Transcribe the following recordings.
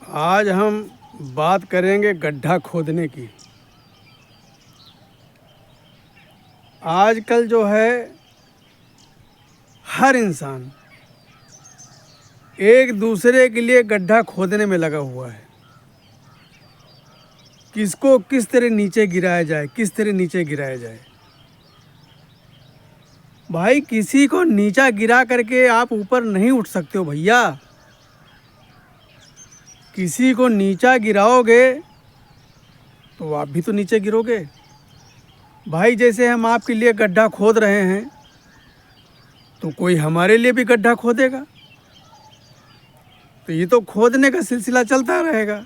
आज हम बात करेंगे गड्ढा खोदने की। आजकल जो है हर इंसान एक दूसरे के लिए गड्ढा खोदने में लगा हुआ है। किसको किस तरह नीचे गिराया जाए, किस तरह नीचे गिराया जाए। भाई किसी को नीचा गिरा करके आप ऊपर नहीं उठ सकते हो भैया। किसी को नीचा गिराओगे तो आप भी तो नीचे गिरोगे। भाई जैसे हम आपके लिए गड्ढा खोद रहे हैं तो कोई हमारे लिए भी गड्ढा खोदेगा, तो ये तो खोदने का सिलसिला चलता रहेगा।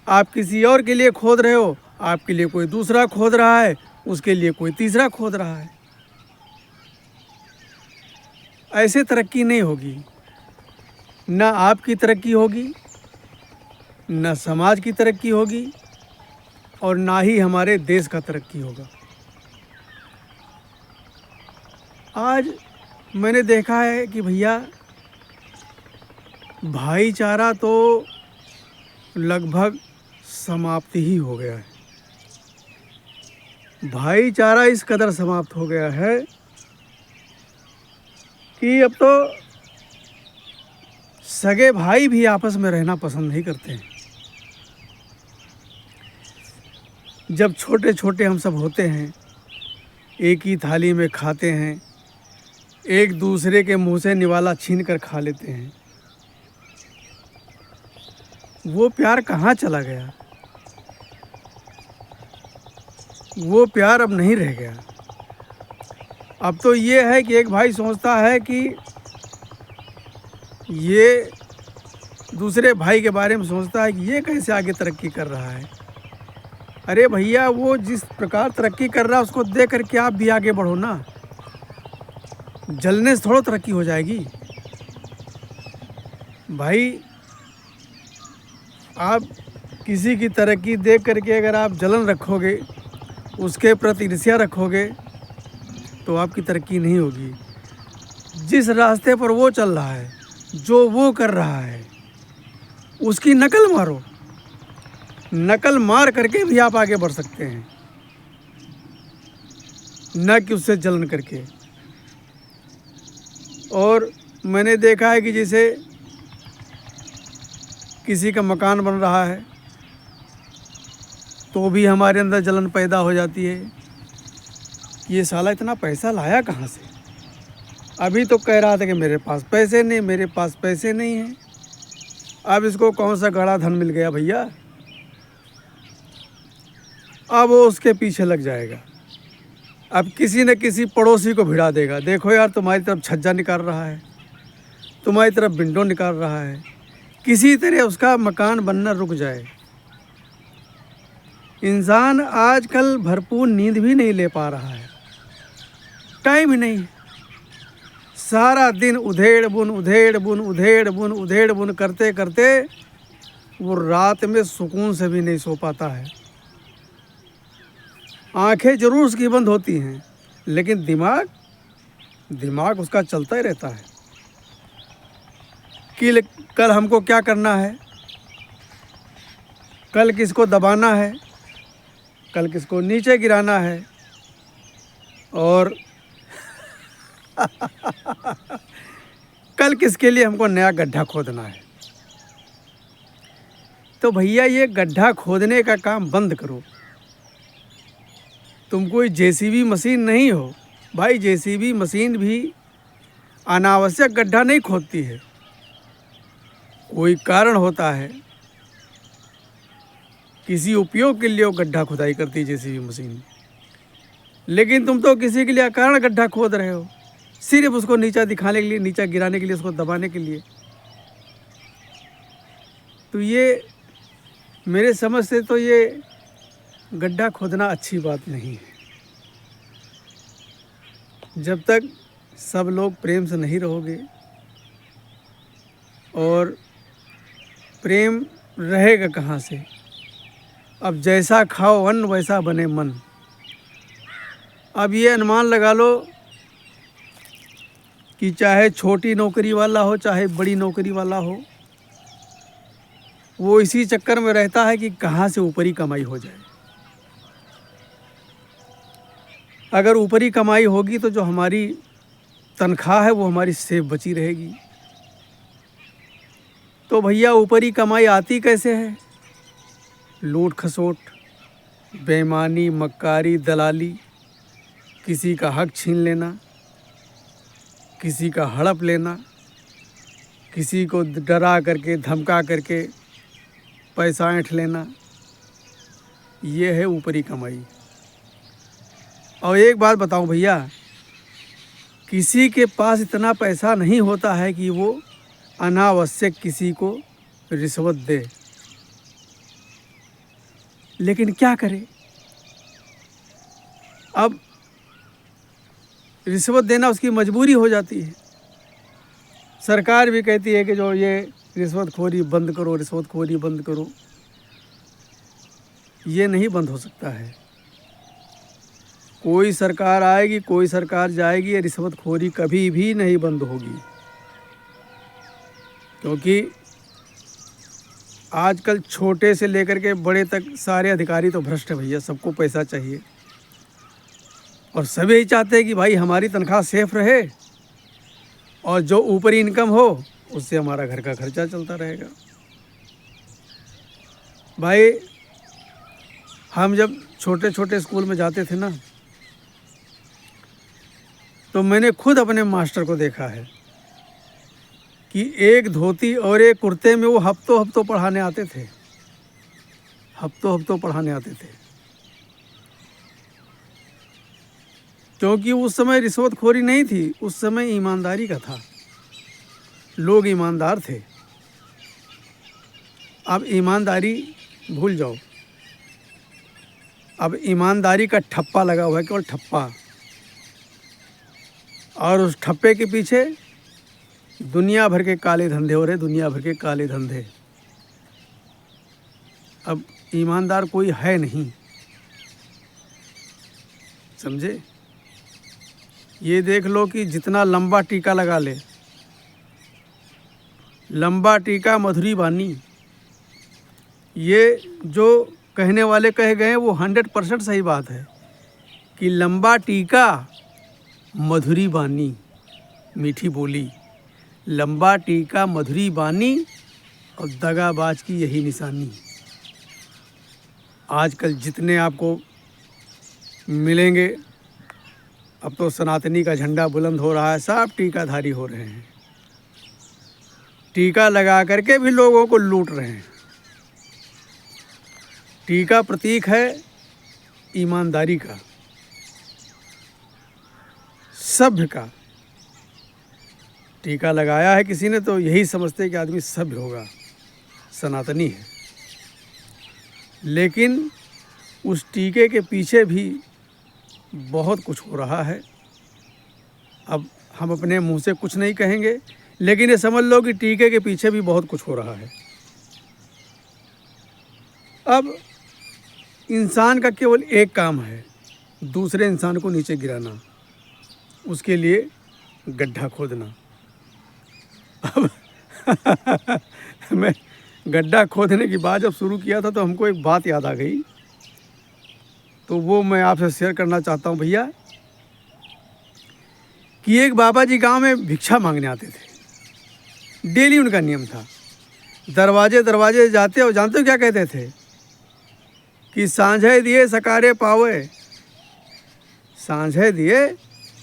आप किसी और के लिए खोद रहे हो, आपके लिए कोई दूसरा खोद रहा है, उसके लिए कोई तीसरा खोद रहा है। ऐसे तरक्की नहीं होगी। ना आपकी तरक्की होगी, ना समाज की तरक्की होगी, और ना ही हमारे देश का तरक्की होगा। आज मैंने देखा है कि भैया भाईचारा तो लगभग समाप्त ही हो गया है। भाईचारा इस कदर समाप्त हो गया है कि अब तो सगे भाई भी आपस में रहना पसंद नहीं करते हैं। जब छोटे छोटे हम सब होते हैं, एक ही थाली में खाते हैं, एक दूसरे के मुंह से निवाला छीन कर खा लेते हैं। वो प्यार कहाँ चला गया? वो प्यार अब नहीं रह गया। अब तो ये है कि एक भाई सोचता है कि ये दूसरे भाई के बारे में सोचता है कि ये कैसे आगे तरक्की कर रहा है। अरे भैया वो जिस प्रकार तरक्की कर रहा है उसको देख करके आप भी आगे बढ़ो ना। जलने से थोड़ा तरक्की हो जाएगी। भाई आप किसी की तरक्की देख करके अगर आप जलन रखोगे, उसके प्रति ईर्ष्या रखोगे, तो आपकी तरक्की नहीं होगी। जिस रास्ते पर वो चल रहा है, जो वो कर रहा है, उसकी नकल मारो। नकल मार करके भी आप आगे बढ़ सकते हैं, न कि उससे जलन करके। और मैंने देखा है कि जैसे किसी का मकान बन रहा है तो भी हमारे अंदर जलन पैदा हो जाती है। ये साला इतना पैसा लाया कहाँ से? अभी तो कह रहा था कि मेरे पास पैसे नहीं, मेरे पास पैसे नहीं हैं। अब इसको कौन सा गड़ा धन मिल गया भैया? अब वो उसके पीछे लग जाएगा। अब किसी न किसी पड़ोसी को भिड़ा देगा, देखो यार तुम्हारी तरफ छज्जा निकाल रहा है, तुम्हारी तरफ विंडो निकाल रहा है। किसी तरह उसका मकान बनना रुक जाए। इंसान आजकल भरपूर नींद भी नहीं ले पा रहा है, टाइम ही नहीं। सारा दिन उधेड़ बुन उधेड़ बुन उधेड़ बुन उधेड़ बुन करते करते वो रात में सुकून से भी नहीं सो पाता है। आंखें जरूर उसकी बंद होती हैं, लेकिन दिमाग उसका चलता ही रहता है कि कल हमको क्या करना है, कल किसको दबाना है, कल किसको नीचे गिराना है, और कल किसके लिए हमको नया गड्ढा खोदना है। तो भैया ये गड्ढा खोदने का काम बंद करो। तुम कोई जेसीबी मशीन नहीं हो भाई। जेसीबी मशीन भी अनावश्यक गड्ढा नहीं खोदती है, कोई कारण होता है। किसी उपयोग के लिए वो गड्ढा खुदाई करती है जेसीबी मशीन। लेकिन तुम तो किसी के लिए अकारण गड्ढा खोद रहे हो, सिर्फ उसको नीचा दिखाने के लिए, नीचा गिराने के लिए, उसको दबाने के लिए। तो ये मेरे समझ से तो ये गड्ढा खोदना अच्छी बात नहीं है। जब तक सब लोग प्रेम से नहीं रहोगे, और प्रेम रहेगा कहाँ से? अब जैसा खाओ अन्न वैसा बने मन। अब ये अनुमान लगा लो कि चाहे छोटी नौकरी वाला हो, चाहे बड़ी नौकरी वाला हो, वो इसी चक्कर में रहता है कि कहाँ से ऊपरी कमाई हो जाए। अगर ऊपरी कमाई होगी तो जो हमारी तनख्वाह है वो हमारी सेफ बची रहेगी। तो भैया ऊपरी कमाई आती कैसे है? लूट खसोट, बेईमानी, मक्कारी, दलाली, किसी का हक छीन लेना, किसी का हड़प लेना, किसी को डरा करके धमका करके पैसा ऐंठ लेना, ये है ऊपरी कमाई। और एक बात बताऊं भैया, किसी के पास इतना पैसा नहीं होता है कि वो अनावश्यक किसी को रिश्वत दे, लेकिन क्या करे? अब रिश्वत देना उसकी मजबूरी हो जाती है। सरकार भी कहती है कि जो ये रिश्वतखोरी बंद करो, रिश्वतखोरी बंद करो। ये नहीं बंद हो सकता है। कोई सरकार आएगी, कोई सरकार जाएगी, ये रिश्वतखोरी कभी भी नहीं बंद होगी। क्योंकि आजकल छोटे से लेकर के बड़े तक सारे अधिकारी तो भ्रष्ट है भैया। सबको पैसा चाहिए और सभी यही चाहते हैं कि भाई हमारी तनख्वाह सेफ रहे और जो ऊपरी इनकम हो उससे हमारा घर का खर्चा चलता रहेगा। भाई हम जब छोटे छोटे स्कूल में जाते थे ना, तो मैंने खुद अपने मास्टर को देखा है कि एक धोती और एक कुर्ते में वो हफ्तों हफ्तों पढ़ाने आते थे, हफ्तों हफ्तों पढ़ाने आते थे। क्योंकि उस समय रिश्वतखोरी नहीं थी, उस समय ईमानदारी का था, लोग ईमानदार थे। अब ईमानदारी भूल जाओ, अब ईमानदारी का ठप्पा लगा हुआ है, केवल ठप्पा। और उस ठप्पे के पीछे दुनिया भर के काले धंधे हो रहे, दुनिया भर के काले धंधे। अब ईमानदार कोई है नहीं, समझे? ये देख लो कि जितना लंबा टीका लगा ले, लंबा टीका मधुरी बानी, ये जो कहने वाले कहे गए वो 100% सही बात है कि लंबा टीका मधुरी बानी, मीठी बोली, लंबा टीका मधुरी बानी और दगाबाज की यही निशानी। आजकल जितने आपको मिलेंगे, अब तो सनातनी का झंडा बुलंद हो रहा है, सब टीकाधारी हो रहे हैं, टीका लगा करके भी लोगों को लूट रहे हैं। टीका प्रतीक है ईमानदारी का, सभ्य का। टीका लगाया है किसी ने तो यही समझते हैं कि आदमी सभ्य होगा, सनातनी है। लेकिन उस टीके के पीछे भी बहुत कुछ हो रहा है। अब हम अपने मुंह से कुछ नहीं कहेंगे, लेकिन ये समझ लो कि टीके के पीछे भी बहुत कुछ हो रहा है। अब इंसान का केवल एक काम है, दूसरे इंसान को नीचे गिराना, उसके लिए गड्ढा खोदना। अब मैं गड्ढा खोदने की बात जब शुरू किया था तो हमको एक बात याद आ गई, तो वो मैं आपसे शेयर करना चाहता हूँ भैया। कि एक बाबा जी गांव में भिक्षा मांगने आते थे, डेली उनका नियम था। दरवाजे दरवाजे जाते और जानते हो क्या कहते थे? कि सांझे दिए सकारे पावे, सांझे दिए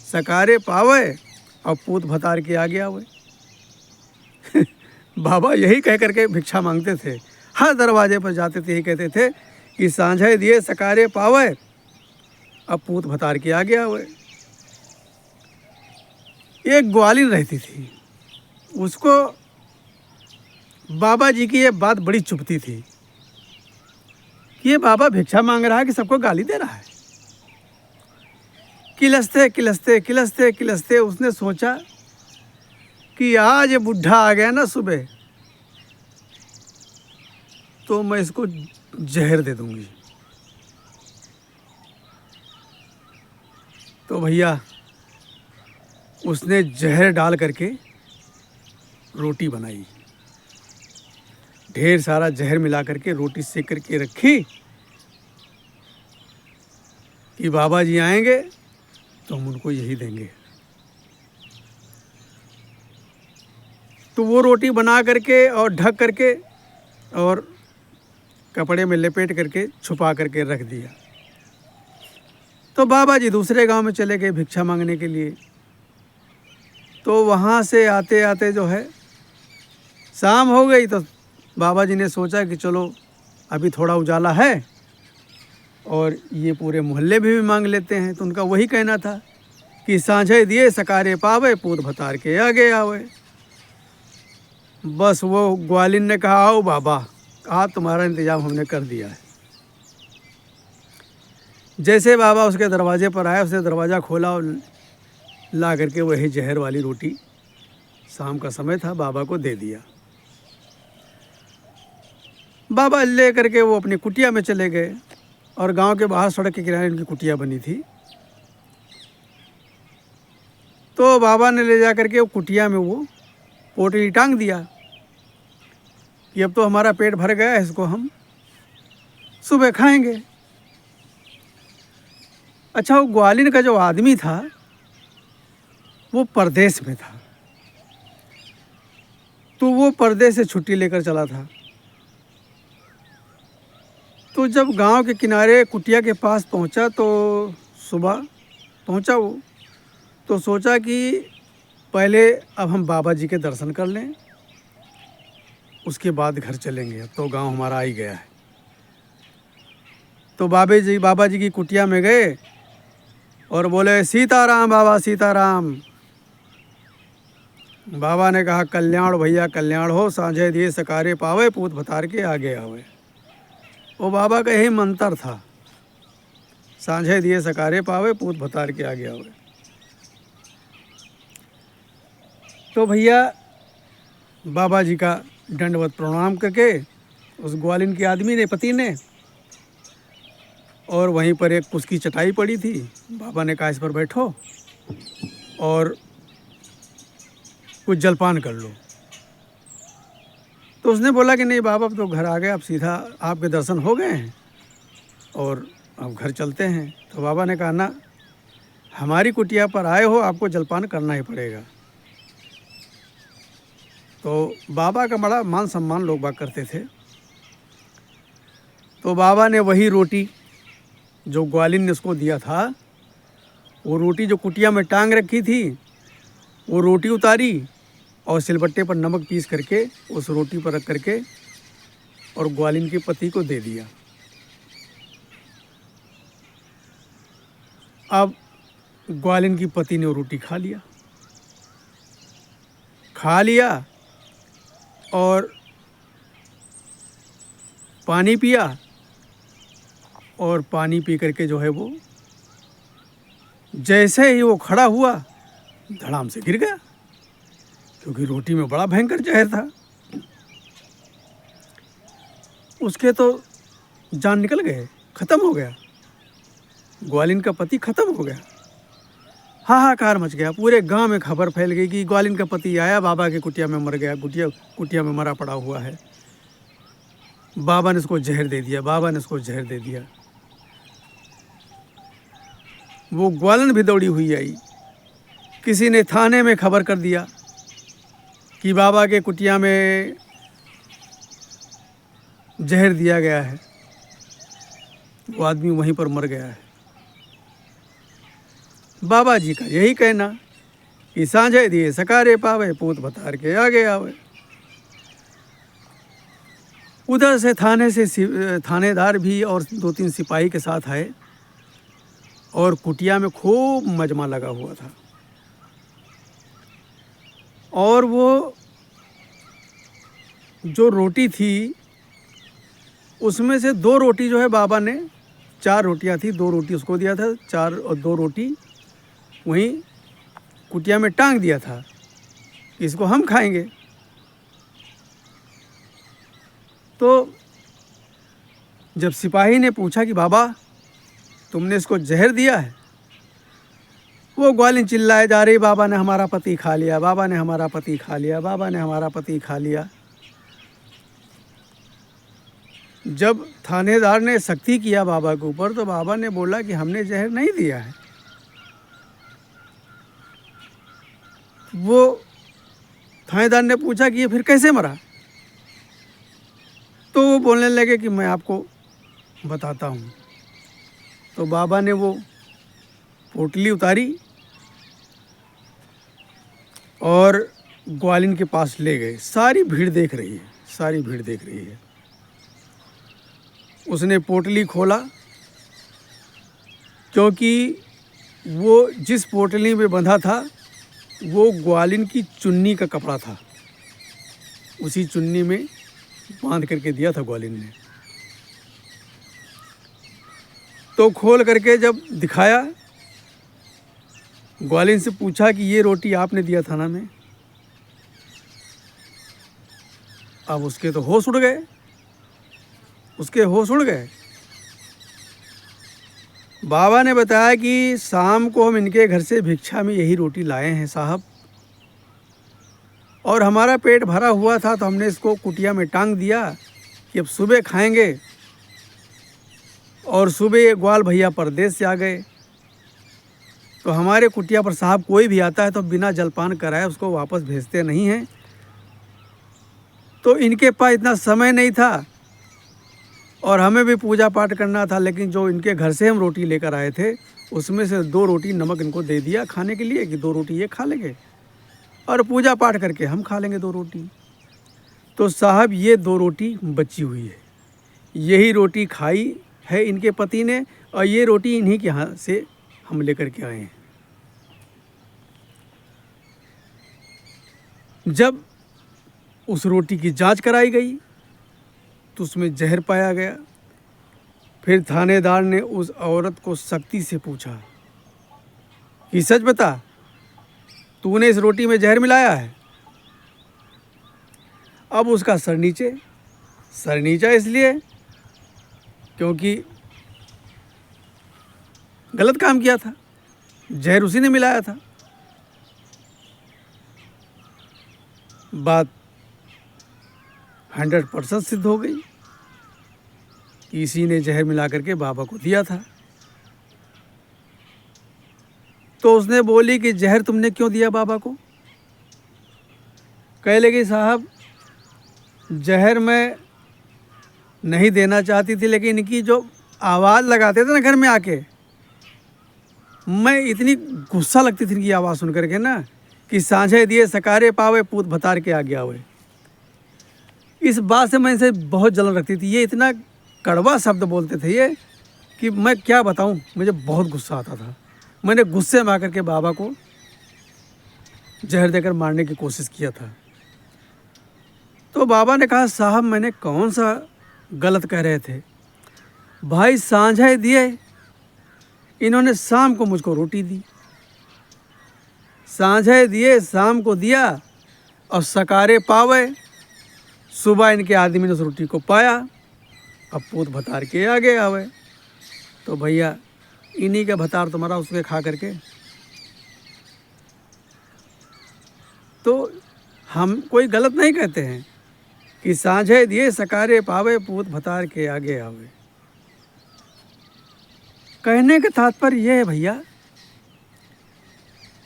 सकारे पावे और पूत भतार के आगे आवे। बाबा यही कह करके भिक्षा मांगते थे, हर दरवाजे पर जाते थे, यही कहते थे कि सांझे दिए सकारे पावे अब पूत भतार के आगे आवे। एक ग्वालिन रहती थी, उसको बाबा जी की ये बात बड़ी चुभती थी कि ये बाबा भिक्षा मांग रहा है कि सबको गाली दे रहा है। किलसते किलसते किलसते किलसते उसने सोचा कि आज ये बुढ़ा आ गया ना सुबह, तो मैं इसको जहर दे दूंगी। तो भैया उसने जहर डाल करके रोटी बनाई, ढेर सारा जहर मिला करके रोटी सेक करके रखी कि बाबा जी आएंगे तो हम उनको यही देंगे। तो वो रोटी बना करके और ढक करके और कपड़े में लपेट करके छुपा करके रख दिया। तो बाबा जी दूसरे गांव में चले गए भिक्षा मांगने के लिए। तो वहाँ से आते आते जो है शाम हो गई। तो बाबा जी ने सोचा कि चलो अभी थोड़ा उजाला है और ये पूरे मोहल्ले भी मांग लेते हैं। तो उनका वही कहना था कि साँझे दिए सकारे पावे, पूत भतार के आगे आवे। बस वो ग्वालिन ने कहा आओ बाबा, कहा तुम्हारा इंतजाम हमने कर दिया है। जैसे बाबा उसके दरवाजे पर आया, उसने दरवाज़ा खोला और ला करके वही जहर वाली रोटी, शाम का समय था, बाबा को दे दिया। बाबा ले करके वो अपनी कुटिया में चले गए और गांव के बाहर सड़क के किनारे उनकी कुटिया बनी थी। तो बाबा ने ले जा करके वो कुटिया में वो पोटली टांग दिया कि अब तो हमारा पेट भर गया है, इसको हम सुबह खाएंगे। अच्छा, वो ग्वालिन का जो आदमी था वो परदेश में था। तो वो परदेश से छुट्टी लेकर चला था। तो जब गांव के किनारे कुटिया के पास पहुंचा, तो सुबह पहुंचा वो, तो सोचा कि पहले अब हम बाबा जी के दर्शन कर लें, उसके बाद घर चलेंगे, अब तो गांव हमारा आ ही गया है। तो बाबा जी की कुटिया में गए और बोले सीताराम बाबा सीताराम। बाबा ने कहा कल्याण भैया कल्याण हो, साँझे दिए सकारे पावे, पूत भतार के आगे आवे। वो बाबा का यही मंत्र था, साँझे दिए सकारे पावे, पूत भतार के आगे आवे। तो भैया बाबा जी का दंडवत प्रणाम करके उस ग्वालिन के आदमी ने, पति ने, और वहीं पर एक उसकी चटाई पड़ी थी, बाबा ने कहा इस पर बैठो और कुछ जलपान कर लो। तो उसने बोला कि नहीं बाबा, अब तो घर आ गए, अब सीधा आपके दर्शन हो गए हैं और अब घर चलते हैं। तो बाबा ने कहा ना, हमारी कुटिया पर आए हो, आपको जलपान करना ही पड़ेगा। तो बाबा का बड़ा मान सम्मान लोग बाग करते थे। तो बाबा ने वही रोटी जो ग्वालिन ने उसको दिया था, वो रोटी जो कुटिया में टांग रखी थी, वो रोटी उतारी और सिलबट्टे पर नमक पीस करके उस रोटी पर रख करके और ग्वालिन के पति को दे दिया। अब ग्वालिन की पति ने वो रोटी खा लिया और पानी पिया, और पानी पी करके जो है वो जैसे ही वो खड़ा हुआ धड़ाम से गिर गया, क्योंकि रोटी में बड़ा भयंकर जहर था। उसके तो जान निकल गए, ख़त्म हो गया, ग्वालिन का पति ख़त्म हो गया। हाहाकार मच गया, पूरे गांव में खबर फैल गई कि ग्वालिन का पति आया, बाबा की कुटिया में मर गया, कुटिया में मरा पड़ा हुआ है, बाबा ने उसको जहर दे दिया, बाबा ने उसको जहर दे दिया। वो ग्वालिन भी दौड़ी हुई आई, किसी ने थाने में खबर कर दिया कि बाबा के कुटिया में जहर दिया गया है, वो आदमी वहीं पर मर गया है। बाबा जी का यही कहना कि साँझे दिए सकारे पावे, पूत भतार के आगे आवे। उधर से थानेदार भी और 2-3 सिपाही के साथ आए और कुटिया में खूब मजमा लगा हुआ था। और वो जो रोटी थी उसमें से 2 रोटी जो है बाबा ने, 4 रोटियां थी, 2 रोटी उसको दिया था, 4 और 2 रोटी वहीं कुटिया में टांग दिया था, इसको हम खाएंगे। तो जब सिपाही ने पूछा कि बाबा तुमने इसको जहर दिया है, वो ग्वालिन चिल्लाए जा रही, बाबा ने हमारा पति खा लिया, बाबा ने हमारा पति खा लिया, बाबा ने हमारा पति खा लिया। जब थानेदार ने सख्ती किया बाबा के ऊपर तो बाबा ने बोला कि हमने जहर नहीं दिया है। वो थानेदार ने पूछा कि ये फिर कैसे मरा? तो वो बोलने लगे कि मैं आपको बताता हूँ। तो बाबा ने वो पोटली उतारी और ग्वालिन के पास ले गए। सारी भीड़ देख रही है, सारी भीड़ देख रही है। उसने पोटली खोला, क्योंकि वो जिस पोटली में बंधा था वो ग्वालिन की चुन्नी का कपड़ा था। उसी चुन्नी में बांध करके दिया था ग्वालिन ने। तो खोल करके जब दिखाया, ग्वालिन से पूछा कि ये रोटी आपने दिया थाना में? अब उसके तो होश उड़ गए, उसके होश उड़ गए। बाबा ने बताया कि शाम को हम इनके घर से भिक्षा में यही रोटी लाए हैं साहब, और हमारा पेट भरा हुआ था तो हमने इसको कुटिया में टांग दिया कि अब सुबह खाएंगे। और सुबह ये ग्वाल भैया परदेश से आ गए, तो हमारे कुटिया पर साहब कोई भी आता है तो बिना जलपान कराए उसको वापस भेजते नहीं हैं। तो इनके पास इतना समय नहीं था और हमें भी पूजा पाठ करना था, लेकिन जो इनके घर से हम रोटी लेकर आए थे उसमें से 2 रोटी नमक इनको दे दिया खाने के लिए कि 2 रोटी ये खा लेंगे और पूजा पाठ करके हम खा लेंगे 2 रोटी। तो साहब ये 2 रोटी बची हुई है, यही रोटी खाई है इनके पति ने और ये रोटी इन्हीं के यहाँ से हम लेकर के आए हैं। जब उस रोटी की जांच कराई गई तो उसमें जहर पाया गया। फिर थानेदार ने उस औरत को सख्ती से पूछा कि सच बता, तूने इस रोटी में जहर मिलाया है? अब उसका सर नीचा इसलिए क्योंकि गलत काम किया था, जहर उसी ने मिलाया था। बात 100% सिद्ध हो गई कि इसी ने जहर मिला करके बाबा को दिया था। तो उसने बोली कि जहर तुमने क्यों दिया बाबा को? कह लगी साहब जहर मैं नहीं देना चाहती थी, लेकिन इनकी जो आवाज़ लगाते थे ना घर में आके, मैं इतनी गुस्सा लगती थी इनकी आवाज़ सुन करके ना कि साँझे दिए सकारे पावे पूत भतार के आ गया हुए। इस बात से मैं इनसे बहुत जलन रखती थी। ये इतना कड़वा शब्द बोलते थे ये कि मैं क्या बताऊं, मुझे बहुत गुस्सा आता था। मैंने गुस्से में आकर के बाबा को जहर देकर मारने की कोशिश किया था। तो बाबा ने कहा साहब मैंने कौन सा गलत कह रहे थे भाई, साँझे दिए इन्होंने शाम को मुझको रोटी दी, साँझे दिए शाम को दिया और सकारे पावे सुबह इनके आदमी ने उस रोटी को पाया, अब पूत भतार के आगे आवे। तो भैया इन्हीं का भतार तुम्हारा उसके खा करके। तो हम कोई गलत नहीं कहते हैं कि साँझे दिए सकारे पावे पूत भतार के आगे आवे। कहने का तात्पर्य यह है भैया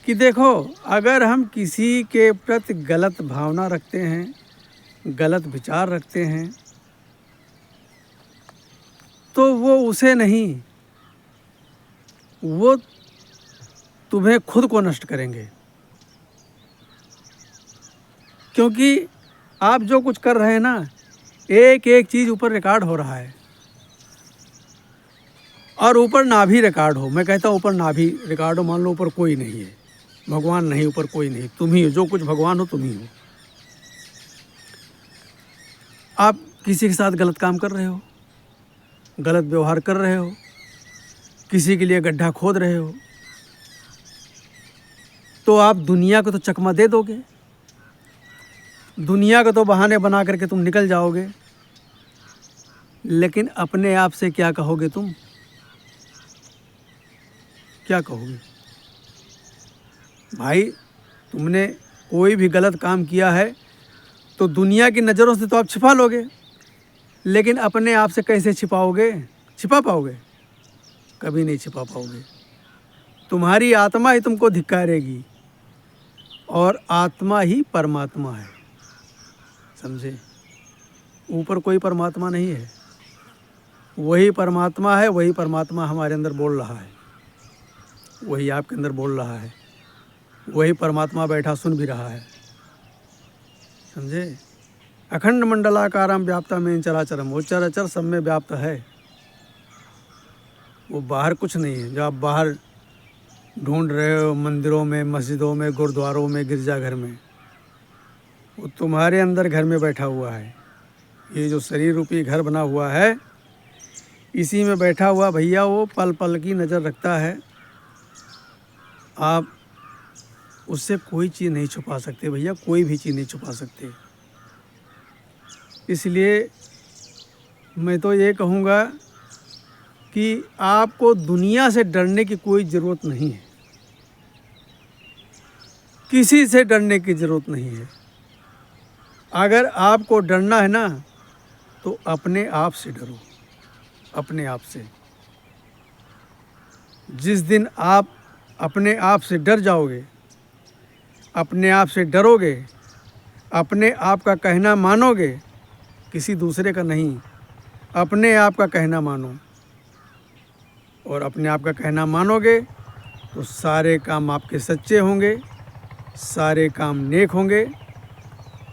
कि देखो, अगर हम किसी के प्रति गलत भावना रखते हैं, गलत विचार रखते हैं, तो वो उसे नहीं, वो तुम्हें खुद को नष्ट करेंगे। क्योंकि आप जो कुछ कर रहे हैं ना, एक एक चीज़ ऊपर रिकॉर्ड हो रहा है और ऊपर ना भी रिकॉर्ड हो। मैं कहता हूँ ऊपर ना भी रिकॉर्ड हो, मान लो ऊपर कोई नहीं है, भगवान नहीं, ऊपर कोई नहीं, तुम ही हो, जो कुछ भगवान हो तुम ही हो। आप किसी के साथ गलत काम कर रहे हो, गलत व्यवहार कर रहे हो, किसी के लिए गड्ढा खोद रहे हो, तो आप दुनिया को तो चकमा दे दोगे, दुनिया को तो बहाने बना करके तुम निकल जाओगे, लेकिन अपने आप से क्या कहोगे तुम? क्या कहोगे? भाई तुमने कोई भी गलत काम किया है तो दुनिया की नज़रों से तो आप छिपा लोगे, लेकिन अपने आप से कैसे छिपाओगे? छिपा पाओगे? कभी नहीं छिपा पाओगे। तुम्हारी आत्मा ही तुमको धिक्कारेगी और आत्मा ही परमात्मा है, समझे? ऊपर कोई परमात्मा नहीं है, वही परमात्मा है। वही परमात्मा हमारे अंदर बोल रहा है, वही आपके अंदर बोल रहा है, वही परमात्मा बैठा सुन भी रहा है, समझे? अखंड मंडलाकारम व्याप्तमेन चराचरम, वो चराचर सब में व्याप्त है। वो बाहर कुछ नहीं है जो आप बाहर ढूंढ रहे हो, मंदिरों में, मस्जिदों में, गुरुद्वारों में, गिरजाघर में। वो तुम्हारे अंदर घर में बैठा हुआ है। ये जो शरीर रूपी घर बना हुआ है, इसी में बैठा हुआ भैया वो पल पल की नज़र रखता है। आप उससे कोई चीज़ नहीं छुपा सकते भैया, कोई भी चीज़ नहीं छुपा सकते। इसलिए मैं तो ये कहूँगा कि आपको दुनिया से डरने की कोई ज़रूरत नहीं है, किसी से डरने की ज़रूरत नहीं है। अगर आपको डरना है ना, तो अपने आप से डरो, अपने आप से। जिस दिन आप अपने आप से डर जाओगे, अपने आप से डरोगे, अपने आप का कहना मानोगे, किसी दूसरे का नहीं, अपने आप का कहना मानो, और अपने आप का कहना मानोगे तो सारे काम आपके सच्चे होंगे, सारे काम नेक होंगे,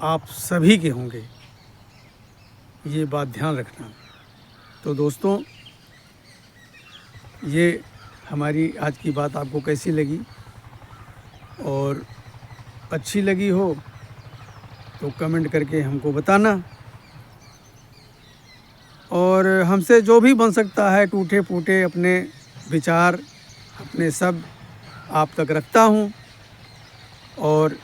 आप सभी के होंगे। ये बात ध्यान रखना। तो दोस्तों, ये हमारी आज की बात आपको कैसी लगी, और अच्छी लगी हो तो कमेंट करके हमको बताना। और हमसे जो भी बन सकता है, टूटे फूटे अपने विचार, अपने शब्द आप तक रखता हूँ। और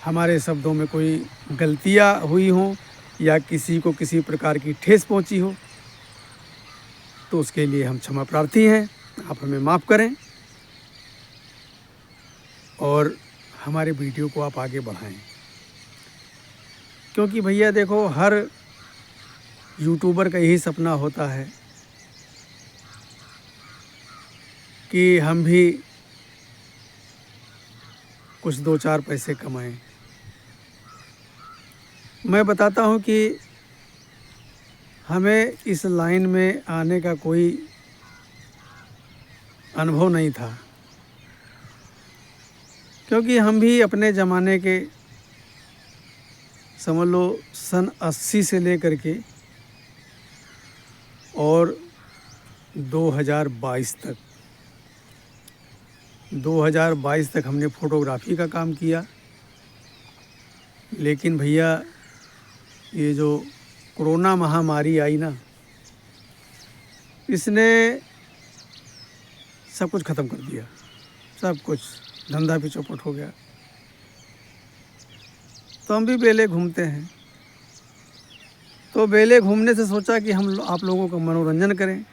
हमारे शब्दों में कोई गलतियाँ हुई हों या किसी को किसी प्रकार की ठेस पहुँची हो, तो उसके लिए हम क्षमा प्रार्थी हैं। आप हमें माफ़ करें और हमारे वीडियो को आप आगे बढ़ाएं। क्योंकि भैया देखो, हर यूट्यूबर का यही सपना होता है कि हम भी कुछ दो चार पैसे कमाएं। मैं बताता हूं कि हमें इस लाइन में आने का कोई अनुभव नहीं था, क्योंकि हम भी अपने ज़माने के, समझ लो सन 80 से लेकर के और 2022 तक हमने फ़ोटोग्राफ़ी का काम किया। लेकिन भैया ये जो कोरोना महामारी आई ना, इसने सब कुछ ख़त्म कर दिया, सब कुछ, धंधा भी चौपट हो गया। तो हम भी बेले घूमते हैं, तो बेले घूमने से सोचा कि हम आप लोगों का मनोरंजन करें।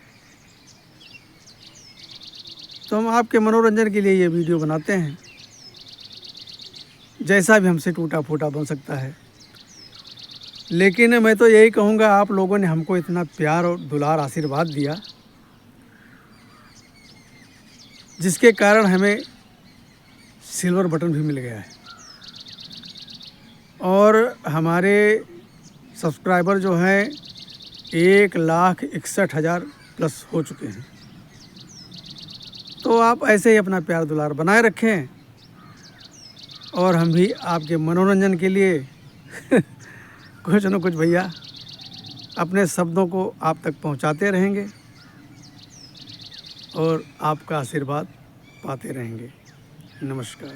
तो हम आपके मनोरंजन के लिए ये वीडियो बनाते हैं, जैसा भी हमसे टूटा फूटा बन सकता है। लेकिन मैं तो यही कहूँगा, आप लोगों ने हमको इतना प्यार और दुलार आशीर्वाद दिया, जिसके कारण हमें सिल्वर बटन भी मिल गया है। और हमारे सब्सक्राइबर जो हैं 1,61,000 प्लस हो चुके हैं। तो आप ऐसे ही अपना प्यार दुलार बनाए रखें, और हम भी आपके मनोरंजन के लिए कुछ न कुछ भैया अपने शब्दों को आप तक पहुंचाते रहेंगे और आपका आशीर्वाद पाते रहेंगे। नमस्कार।